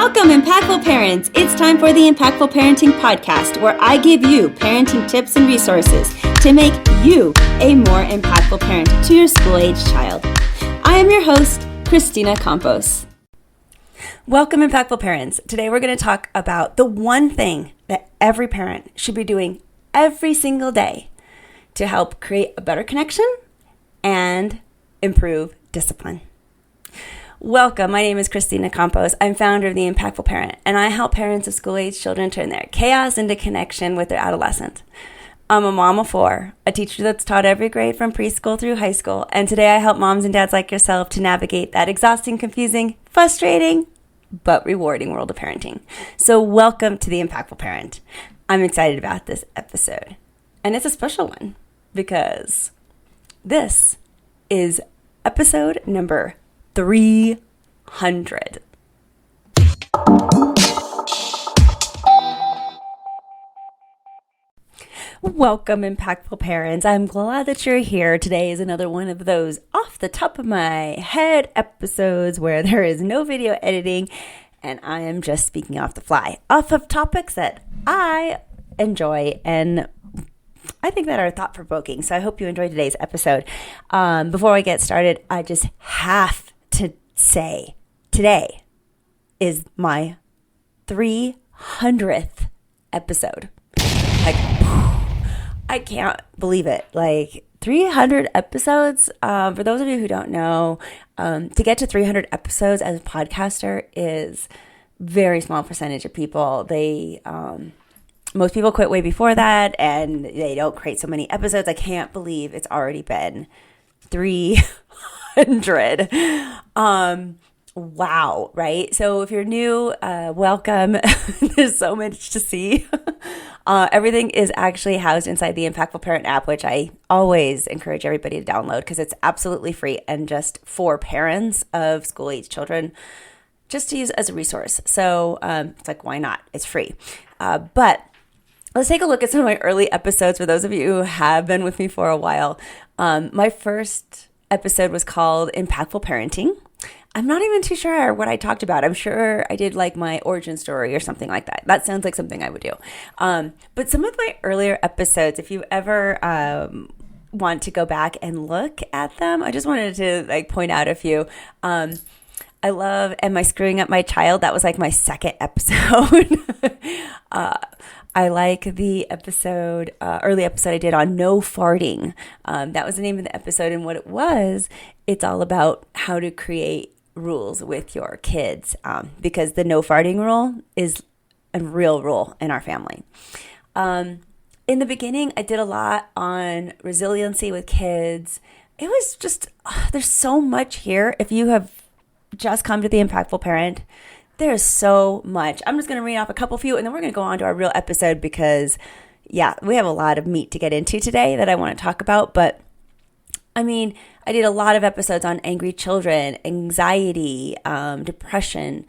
Welcome, Impactful Parents. It's time for the Impactful Parenting Podcast, where I give you parenting tips and resources to make you a more impactful parent to your school-age child. I am your host, Kristina Campos. Welcome, Impactful Parents. Today we're going to talk about the one thing that every parent should be doing every single day to help create a better connection and improve discipline. Welcome. My name is Kristina Campos. I'm founder of The Impactful Parent, and I help parents of school-age children turn their chaos into connection with their adolescent. I'm a mom of four, a teacher that's taught every grade from preschool through high school, and today I help moms and dads like yourself to navigate that exhausting, confusing, frustrating, but rewarding world of parenting. So welcome to The Impactful Parent. I'm excited about this episode, and it's a special one because this is episode number 300. Welcome, Impactful Parents. I'm glad that you're here. Today is another one of those off the top of my head episodes where there is no video editing and I am just speaking off the fly, off of topics that I enjoy and I think that are thought-provoking. So I hope you enjoyed today's episode. Before I get started, I just have to say today is my 300th episode. Like, I can't believe it. Like 300 episodes. For those of you who don't know, to get to 300 episodes as a podcaster is very small percentage of people. Most people quit way before that, and they don't create so many episodes. I can't believe it's already been 300. Wow, right? So if you're new, welcome. There's so much to see. Everything is actually housed inside the Impactful Parent app, which I always encourage everybody to download because it's absolutely free and just for parents of school-age children, just to use as a resource. So it's like, why not? It's free. But let's take a look at some of my early episodes for those of you who have been with me for a while. My first episode was called Impactful Parenting. I'm not even too sure what I talked about. I'm sure I did like my origin story or something like that. That sounds like something I would do. But some of my earlier episodes, if you ever want to go back and look at them, I just wanted to point out a few. I love Am I Screwing Up My Child? That was like my second episode. I like the early episode I did on no farting. That was the name of the episode, and what it was, it's all about how to create rules with your kids, because the no farting rule is a real rule in our family. In the beginning, I did a lot on resiliency with kids. It was just, there's so much here. If you have just come to The Impactful Parent, there's so much. I'm just going to read off a couple few, and then we're going to go on to our real episode because, yeah, we have a lot of meat to get into today that I want to talk about. But, I mean, I did a lot of episodes on angry children, anxiety, depression.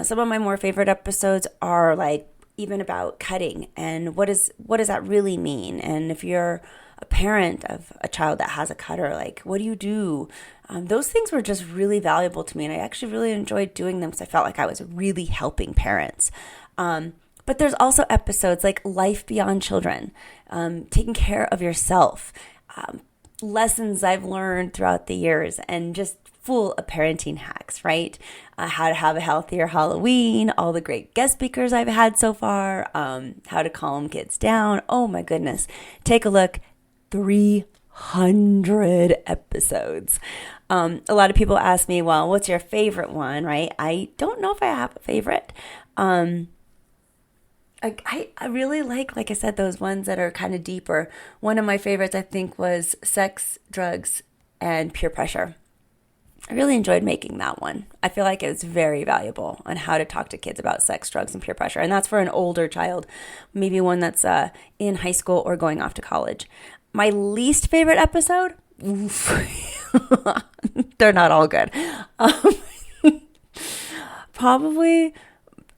Some of my more favorite episodes are like even about cutting and what does that really mean? And if you're a parent of a child that has a cutter, like what do you do? Those things were just really valuable to me, and I actually really enjoyed doing them because I felt like I was really helping parents. But there's also episodes like Life Beyond Children, taking care of yourself, lessons I've learned throughout the years, and just full of parenting hacks, right? How to have a healthier Halloween, all the great guest speakers I've had so far, how to calm kids down. Oh my goodness. Take a look. 300 episodes. A lot of people ask me, well, what's your favorite one, right? I don't know if I have a favorite. I really like I said, those ones that are kind of deeper. One of my favorites, I think, was sex, drugs, and peer pressure. I really enjoyed making that one. I feel like it's very valuable on how to talk to kids about sex, drugs, and peer pressure. And that's for an older child, maybe one that's in high school or going off to college. My least favorite episode, they're not all good. Probably,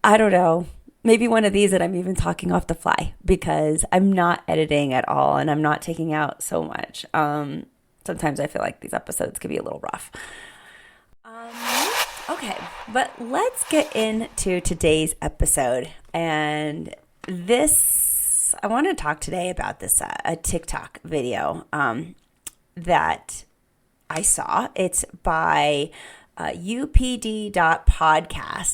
I don't know, maybe one of these that I'm even talking off the fly because I'm not editing at all and I'm not taking out so much. Sometimes I feel like these episodes could be a little rough. Okay, but let's get into today's episode. And I want to talk today about this a TikTok video that I saw. It's by upd.podcast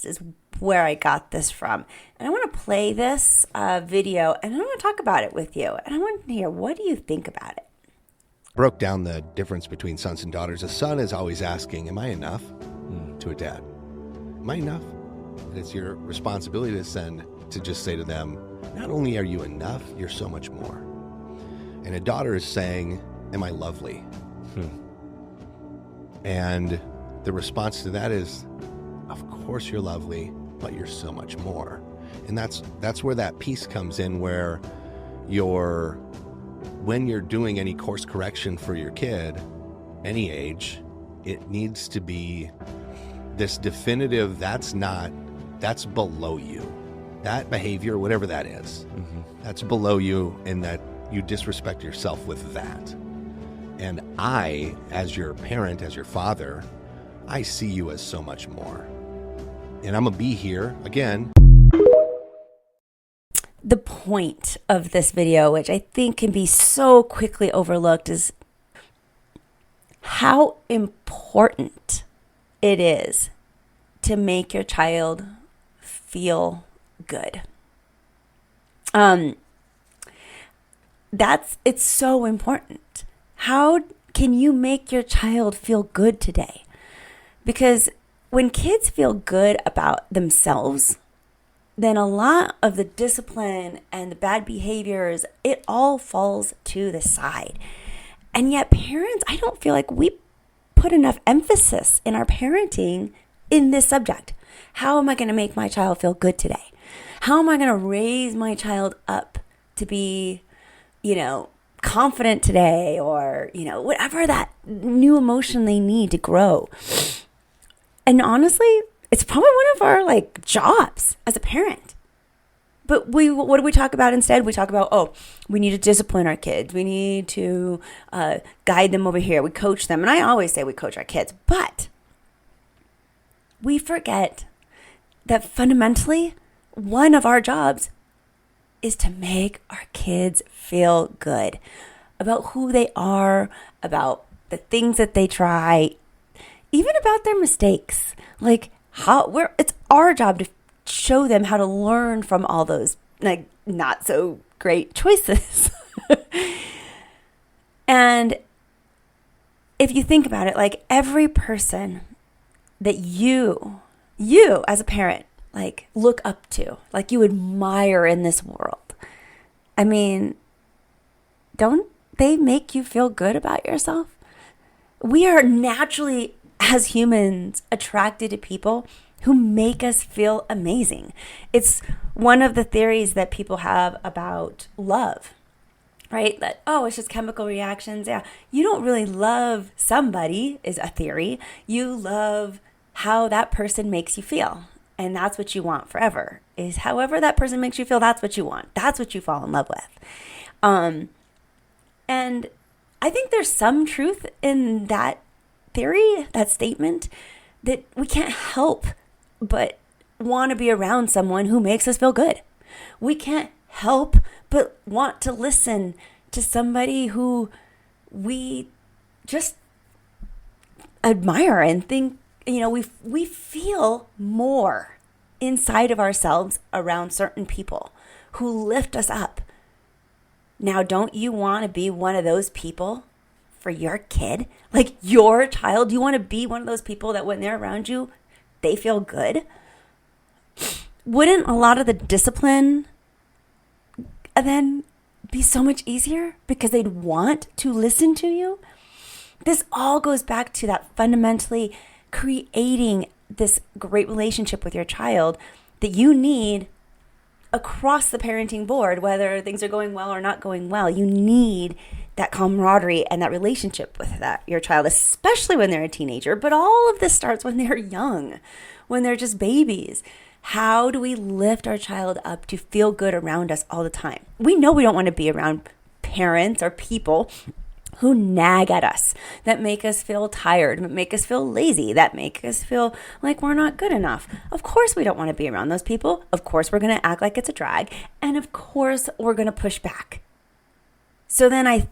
is where I got this from. And I want to play this video and I want to talk about it with you. And I want to hear, what do you think about it? Broke down the difference between sons and daughters. A son is always asking, am I enough? To a dad. Am I enough? And it's your responsibility to just say to them, not only are you enough, you're so much more. And a daughter is saying, am I lovely? And the response to that is, of course you're lovely, but you're so much more. And that's where that piece comes in, where when you're doing any course correction for your kid, any age, it needs to be this definitive, that's below you. That behavior, whatever that is, that's below you, and that you disrespect yourself with that. And I, as your parent, as your father, I see you as so much more. And I'm going to be here again. The point of this video, which I think can be so quickly overlooked, is how important it is to make your child feel good. It's so important. How can you make your child feel good today? Because when kids feel good about themselves, then a lot of the discipline and the bad behaviors, it all falls to the side. And yet parents, I don't feel like we put enough emphasis in our parenting in this subject. How am I going to make my child feel good today? How am I going to raise my child up to be, confident today, or, whatever that new emotion they need to grow? And honestly, it's probably one of our jobs as a parent. But what do we talk about instead? We talk about, we need to discipline our kids. We need to guide them over here. We coach them. And I always say we coach our kids. But we forget that fundamentally, one of our jobs is to make our kids feel good about who they are, about the things that they try, even about their mistakes. It's our job to show them how to learn from all those not so great choices. And if you think about it, every person that you as a parent look up to, you admire in this world, I mean, don't they make you feel good about yourself? We are naturally, as humans, attracted to people who make us feel amazing. It's one of the theories that people have about love, right? That, it's just chemical reactions. Yeah. You don't really love somebody, is a theory. You love how that person makes you feel. And that's what you want forever, is however that person makes you feel, that's what you want. That's what you fall in love with. And I think there's some truth in that theory, that statement, that we can't help but want to be around someone who makes us feel good. We can't help but want to listen to somebody who we just admire and think, we feel more inside of ourselves around certain people who lift us up. Now, don't you want to be one of those people for your kid? Your child, do you want to be one of those people that when they're around you, they feel good? Wouldn't a lot of the discipline then be so much easier because they'd want to listen to you? This all goes back to that fundamentally creating this great relationship with your child that you need across the parenting board, whether things are going well or not going well. You need that camaraderie and that relationship with your child, especially when they're a teenager. But all of this starts when they're young, when they're just babies. How do we lift our child up to feel good around us all the time? We know we don't want to be around parents or people who nag at us, that make us feel tired, that make us feel lazy, that make us feel like we're not good enough. Of course, we don't want to be around those people. Of course, we're going to act like it's a drag. And of course, we're going to push back. So then I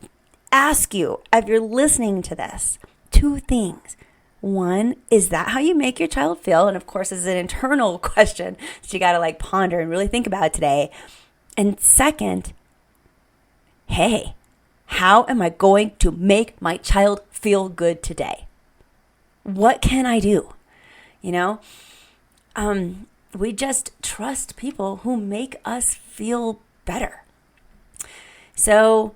ask you, if you're listening to this, two things. One, is that how you make your child feel? And of course, it's an internal question that you got to ponder and really think about today. And second, hey, how am I going to make my child feel good today? What can I do? We just trust people who make us feel better. So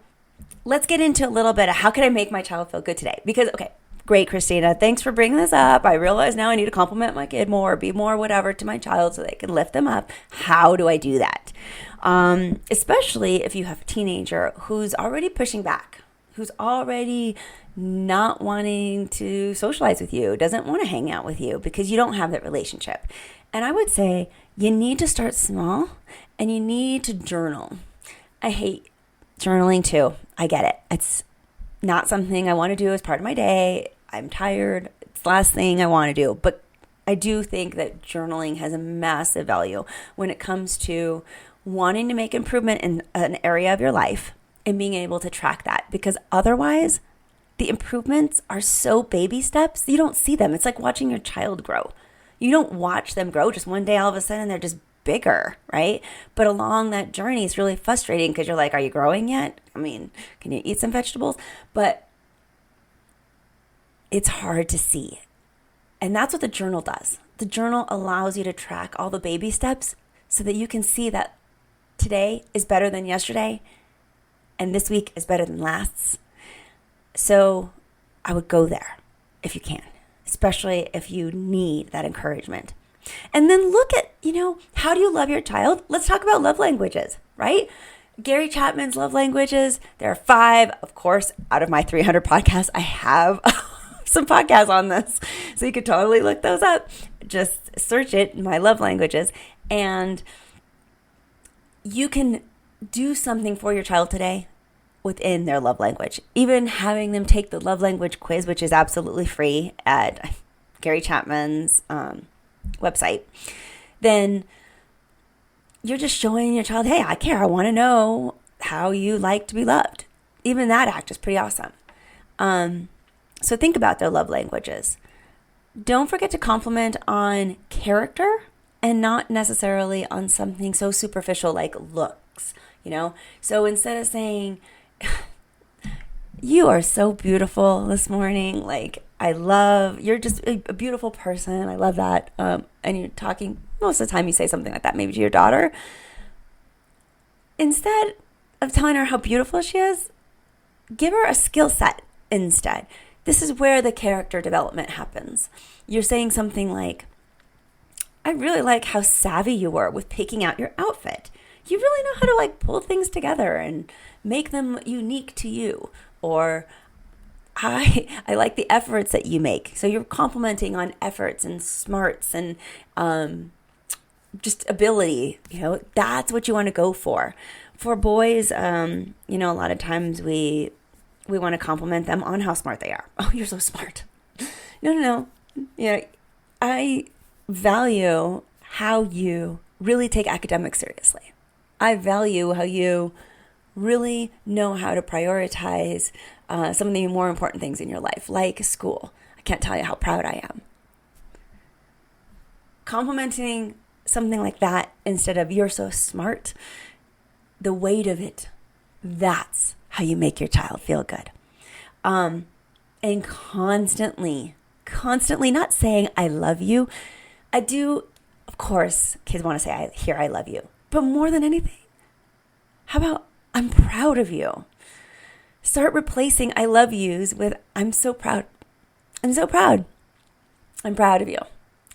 let's get into a little bit of how can I make my child feel good today? Because, okay, great, Kristina. Thanks for bringing this up. I realize now I need to compliment my kid more, be more whatever to my child so they can lift them up. How do I do that? Especially if you have a teenager who's already pushing back, who's already not wanting to socialize with you, doesn't want to hang out with you because you don't have that relationship. And I would say you need to start small and you need to journal. I hate journaling too. I get it. It's not something I want to do as part of my day. I'm tired. It's the last thing I want to do. But I do think that journaling has a massive value when it comes to wanting to make improvement in an area of your life and being able to track that. Because otherwise, the improvements are so baby steps, you don't see them. It's like watching your child grow. You don't watch them grow just one day all of a sudden they're just bigger, right? But along that journey, it's really frustrating because you're like, are you growing yet? I mean, can you eat some vegetables? But it's hard to see. And that's what the journal does. The journal allows you to track all the baby steps so that you can see that today is better than yesterday and this week is better than last. So I would go there if you can, especially if you need that encouragement. And then look at, how do you love your child? Let's talk about love languages, right? Gary Chapman's love languages. There are 5, of course, out of my 300 podcasts. I have some podcasts on this. So you could totally look those up. Just search it, my love languages. And you can do something for your child today within their love language. Even having them take the love language quiz, which is absolutely free at Gary Chapman's website, then you're just showing your child, hey, I care. I want to know how you like to be loved. Even that act is pretty awesome. So think about their love languages. Don't forget to compliment on character and not necessarily on something so superficial like looks, So instead of saying, you are so beautiful this morning, you're just a beautiful person. I love that. And you're talking, most of the time you say something like that, maybe to your daughter. Instead of telling her how beautiful she is, give her a skill set instead. This is where the character development happens. You're saying something like, I really like how savvy you were with picking out your outfit. You really know how to pull things together and make them unique to you. Or I like the efforts that you make. So you're complimenting on efforts and smarts and just ability. That's what you want to go for. For boys, a lot of times we want to compliment them on how smart they are. Oh, you're so smart. No. I value how you really take academics seriously. I value how you really know how to prioritize some of the more important things in your life, like school. I can't tell you how proud I am. Complimenting something like that instead of you're so smart, the weight of it, that's how you make your child feel good. And constantly, not saying I love you. I do, of course, kids want to say I love you. But more than anything, how about I'm proud of you? Start replacing I love yous with I'm so proud. I'm so proud. I'm proud of you.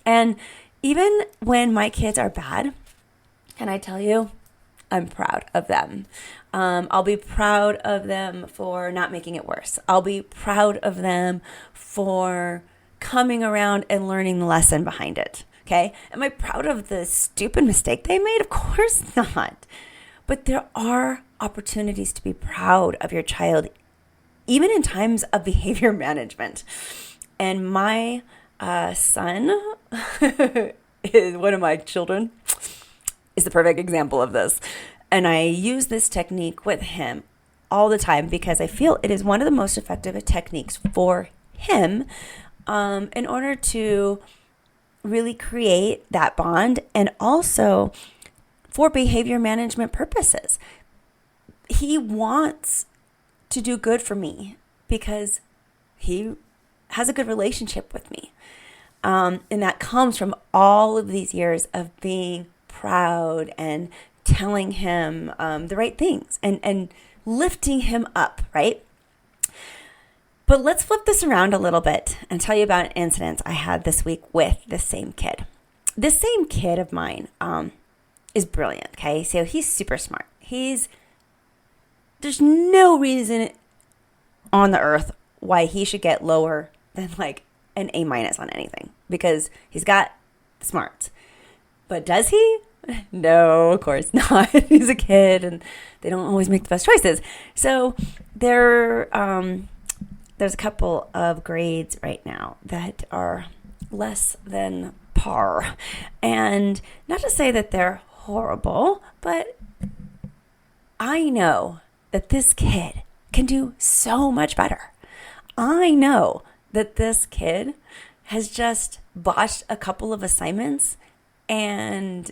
And even when my kids are bad, can I tell you, I'm proud of them. I'll be proud of them for not making it worse. I'll be proud of them for coming around and learning the lesson behind it. Okay? Am I proud of the stupid mistake they made? Of course not. But there are opportunities to be proud of your child even in times of behavior management. And my son is one of my children is the perfect example of this. And I use this technique with him all the time because I feel it is one of the most effective techniques for him in order to really create that bond, and also for behavior management purposes. He wants to do good for me because he has a good relationship with me. And that comes from all of these years of being proud and telling him the right things and lifting him up, right? But let's flip this around a little bit and tell you about an incident I had this week with this same kid. This same kid of mine is brilliant, okay? So he's super smart. There's no reason on the earth why he should get lower than like an A- on anything because he's got smarts. But does he? No, of course not. He's a kid and they don't always make the best choices. So there's a couple of grades right now that are less than par. And not to say that they're horrible, but I know that this kid can do so much better. I know that this kid has just botched a couple of assignments and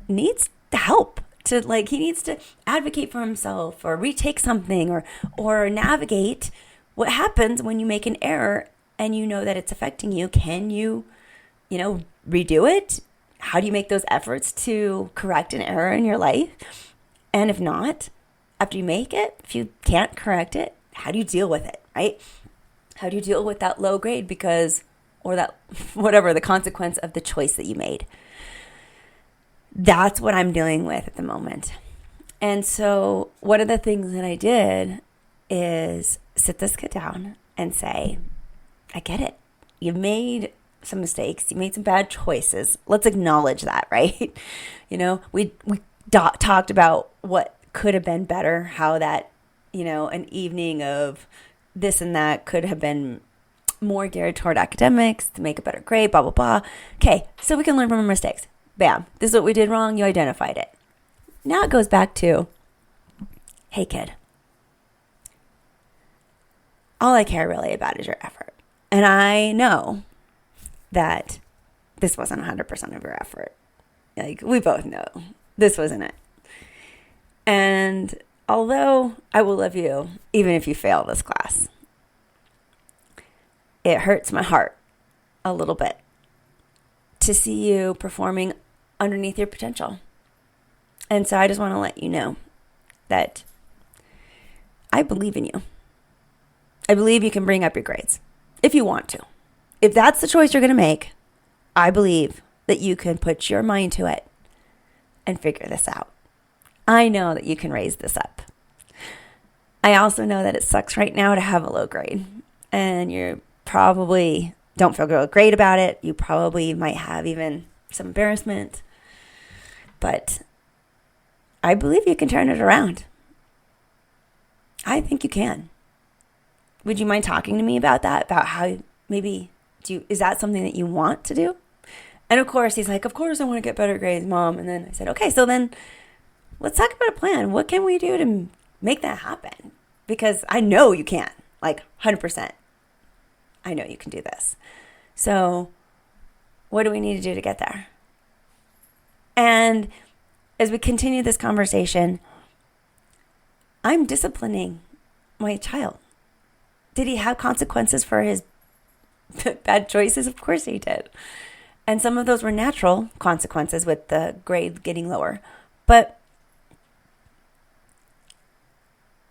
needs the help to he needs to advocate for himself or retake something or navigate what happens when you make an error and you know that it's affecting you. Can you redo it? How do you make those efforts to correct an error in your life? And if not, after you make it, if you can't correct it, how do you deal with it, right? How do you deal with that low grade or that whatever the consequence of the choice that you made? That's what I'm dealing with at the moment. And so one of the things that I did is sit this kid down and say, I get it. You've made some mistakes. You made some bad choices. Let's acknowledge that, right? We talked about what could have been better, how that, an evening of this and that could have been more geared toward academics to make a better grade, blah, blah, blah. Okay, so we can learn from our mistakes. Bam, this is what we did wrong. You identified it. Now it goes back to, hey, kid, all I care really about is your effort. And I know that this wasn't 100% of your effort. We both know this wasn't it. And although I will love you, even if you fail this class, it hurts my heart a little bit to see you performing underneath your potential. And so I just want to let you know that I believe in you. I believe you can bring up your grades if you want to. If that's the choice you're going to make, I believe that you can put your mind to it and figure this out. I know that you can raise this up. I also know that it sucks right now to have a low grade, and you probably don't feel great about it. You probably might have even some embarrassment, but I believe you can turn it around. I think you can. Would you mind talking to me about that? About how maybe is that something that you want to do? And of course, he's like, of course I want to get better grades, Mom. And then I said, okay, so then let's talk about a plan. What can we do to make that happen? Because I know you can, 100%. I know you can do this. So what do we need to do to get there? And as we continue this conversation, I'm disciplining my child. Did he have consequences for his bad choices? Of course he did. And some of those were natural consequences with the grade getting lower. But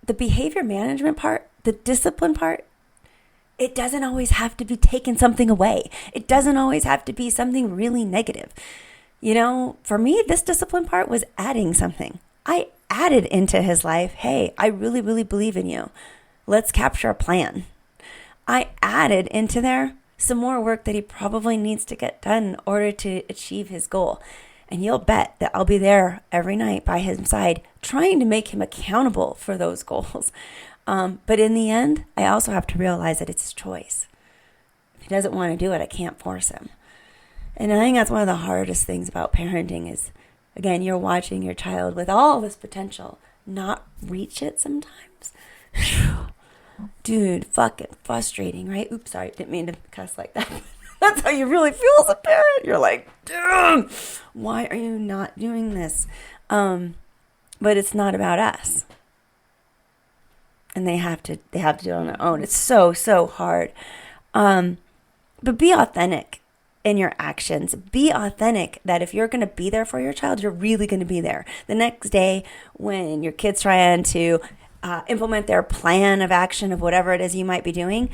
the behavior management part, the discipline part, it doesn't always have to be taking something away. It doesn't always have to be something really negative. For me, this discipline part was adding something. I added into his life, hey, I really, really believe in you. Let's capture a plan. I added into there some more work that he probably needs to get done in order to achieve his goal. And you'll bet that I'll be there every night by his side, trying to make him accountable for those goals. But in the end, I also have to realize that it's his choice. If he doesn't want to do it, I can't force him. And I think that's one of the hardest things about parenting is, again, you're watching your child with all this potential not reach it sometimes. Dude, fucking frustrating, right? Oops, sorry, didn't mean to cuss like that. That's how you really feel as a parent. You're like, dude, why are you not doing this? But it's not about us. And they have to do it on their own. It's so hard. But be authentic in your actions. Be authentic that if you're going to be there for your child, you're really going to be there. The next day when your kid's trying to implement their plan of action of whatever it is you might be doing,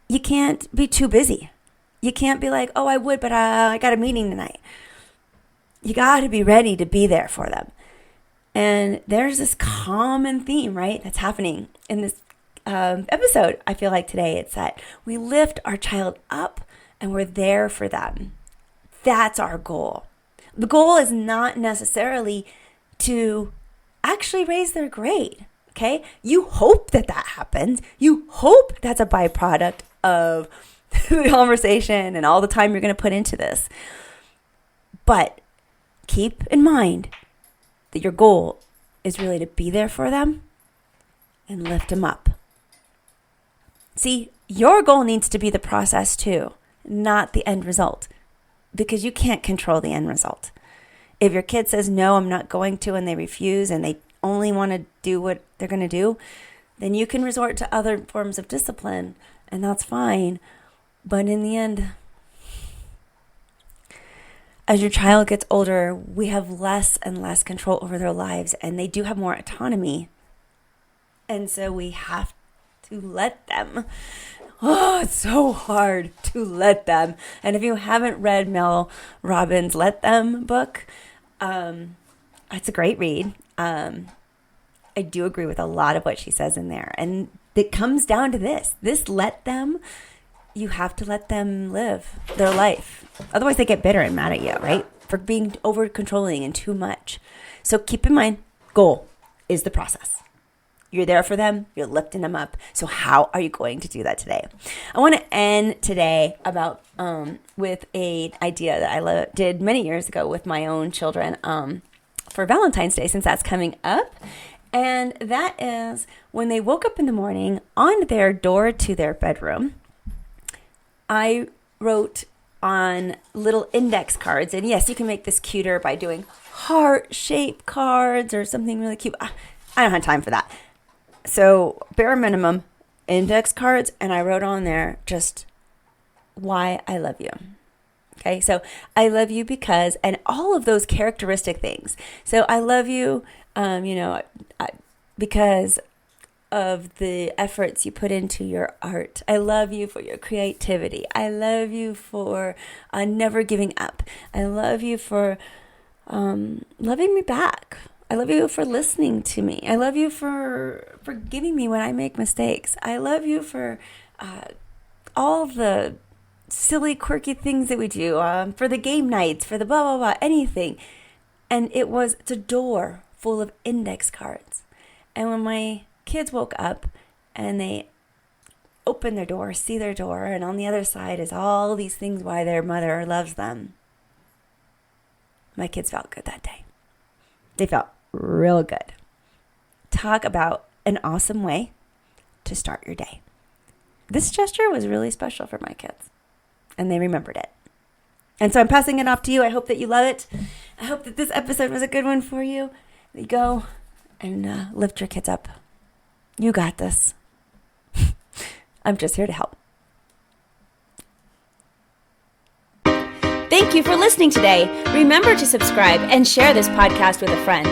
you can't be too busy. You can't be like, oh, I would, but I got a meeting tonight. You got to be ready to be there for them. And there's this common theme, right, that's happening in this episode. I feel like today it's that we lift our child up and we're there for them. That's our goal. The goal is not necessarily to actually raise their grade, okay? You hope that happens. You hope that's a byproduct of the conversation and all the time you're going to put into this. But keep in mind that your goal is really to be there for them and lift them up. See, your goal needs to be the process too, not the end result, because you can't control the end result. If your kid says, no, I'm not going to, and they refuse and they only want to do what they're going to do, then you can resort to other forms of discipline, and that's fine. But in the end, as your child gets older, we have less and less control over their lives, and they do have more autonomy. And so we have to let them. Oh, it's so hard to let them. And if you haven't read Mel Robbins' Let Them book, it's a great read. I do agree with a lot of what she says in there. And it comes down to this let them. You have to let them live their life. Otherwise, they get bitter and mad at you, right? For being over controlling and too much. So keep in mind, goal is the process. You're there for them. You're lifting them up. So how are you going to do that today? I want to end today with an idea that I did many years ago with my own children for Valentine's Day, since that's coming up. And that is when they woke up in the morning, on their door to their bedroom, I wrote on little index cards, and yes, you can make this cuter by doing heart-shaped cards or something really cute. I don't have time for that. So bare minimum index cards, and I wrote on there just why I love you. Okay, so I love you because, and all of those characteristic things. So I love you, because of the efforts you put into your art. I love you for your creativity. I love you for never giving up. I love you for loving me back. I love you for listening to me. I love you for forgiving me when I make mistakes. I love you for all the silly, quirky things that we do, for the game nights, for the blah, blah, blah, anything. And it's a door full of index cards. And when my kids woke up and they open their door, see their door, and on the other side is all these things why their mother loves them, my kids felt good that day. They felt real good. Talk about an awesome way to start your day. This gesture was really special for my kids, and they remembered it. And so I'm passing it off to you. I hope that you love it. I hope that this episode was a good one for you. You go and lift your kids up. You got this. I'm just here to help. Thank you for listening today. Remember to subscribe and share this podcast with a friend.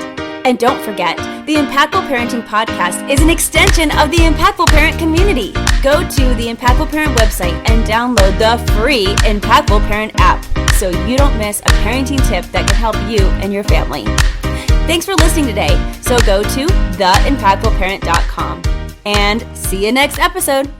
And don't forget, the Impactful Parenting Podcast is an extension of the Impactful Parent community. Go to the Impactful Parent website and download the free Impactful Parent app so you don't miss a parenting tip that can help you and your family. Thanks for listening today. So go to theimpactfulparent.com and see you next episode.